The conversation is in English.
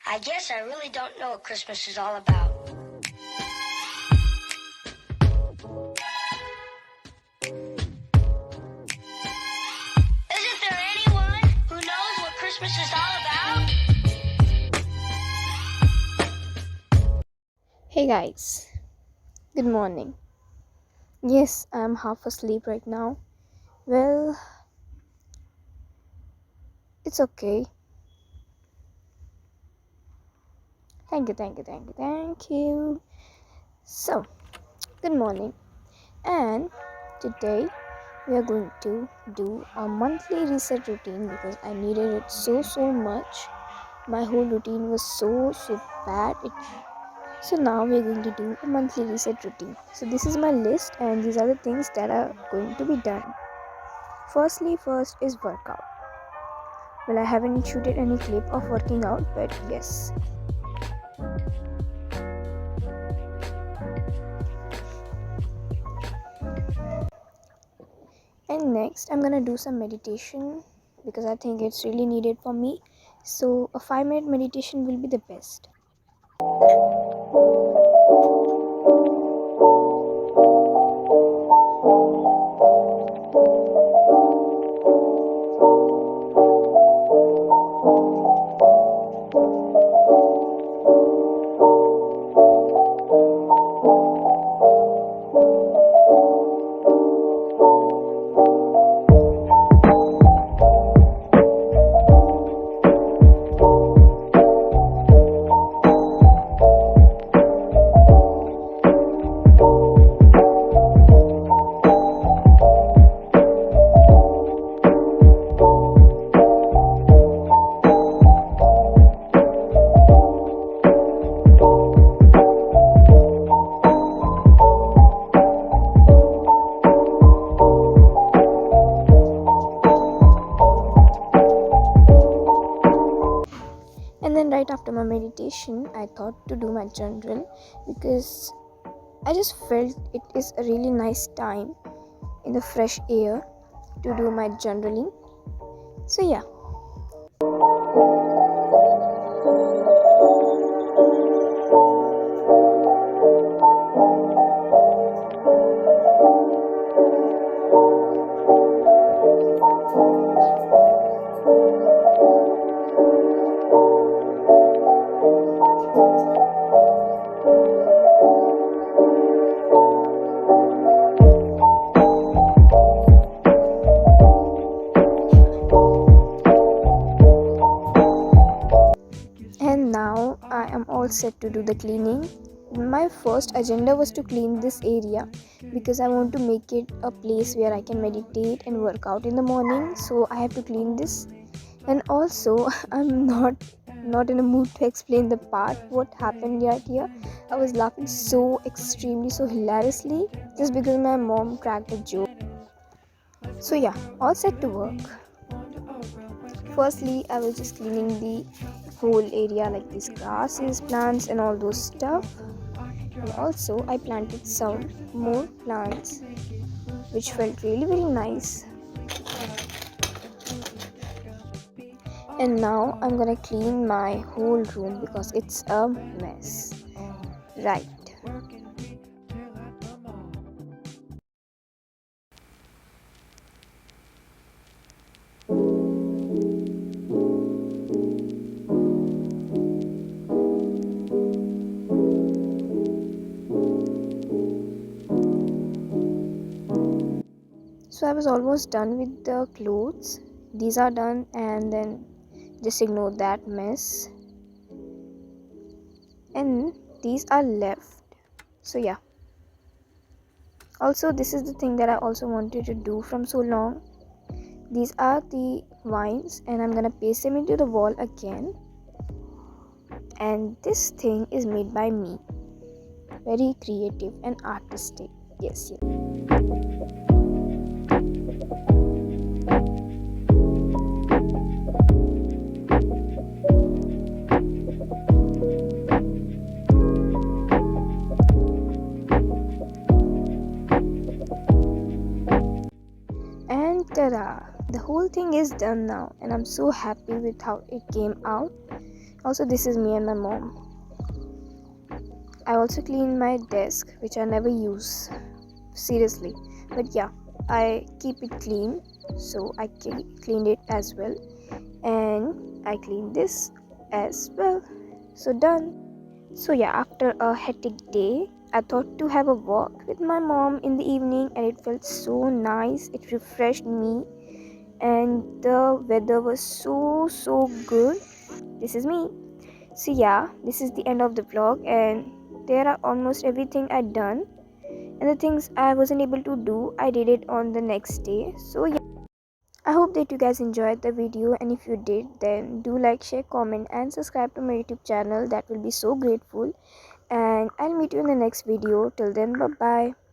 I guess I really don't know what Christmas is all about. Isn't there anyone who knows what Christmas is all about? Hey guys, good morning. Yes, I'm half asleep right now. Well, it's okay. Thank you. So, good morning. And today we are going to do a monthly reset routine because I needed it so much. My whole routine was so bad. So now we're going to do a monthly reset routine. So this is my list and these are the things that are going to be done. First is workout. Well, I haven't shooted any clip of working out, but yes. And next, I'm gonna do some meditation because I think it's really needed for me. So, a 5-minute meditation will be the best. And then right after my meditation, I thought to do my journal because I just felt it is a really nice time in the fresh air to do my journaling. So yeah. And now I am all set to do the cleaning. My first agenda was to clean this area because I want to make it a place where I can meditate and work out in the morning. So I have to clean this. And also I'm not in a mood to explain the part what happened right here. I was laughing so extremely, so hilariously just because my mom cracked a joke. So yeah, all set to work. Firstly, I was just cleaning the whole area like these grasses, plants and all those stuff. And also I planted some more plants which felt really very nice. And now I'm gonna clean my whole room because it's a mess. Right. So I was almost done with the clothes. These are done and then just ignore that mess. And these are left. So yeah. Also, this is the thing that I also wanted to do from so long. These are the vines and I'm gonna paste them into the wall again. And this thing is made by me. Very creative and artistic. Yes. And ta-da! The whole thing is done now and I'm so happy with how it came out. Also, this is me and my mom. I also clean my desk, which I never use, seriously. But yeah, I keep it clean, so I cleaned it as well. And I clean this as well. So done. So yeah, after a hectic day, I thought to have a walk with my mom in the evening, and it felt so nice. It refreshed me, and the weather was so good. This is me. So yeah, this is the end of the vlog, and there are almost everything I done, and the things I wasn't able to do, I did it on the next day. So yeah, I hope that you guys enjoyed the video, and if you did, then do like, share, comment, and subscribe to my YouTube channel. That will be so grateful, and I'll meet you in the next video. Till then, bye bye.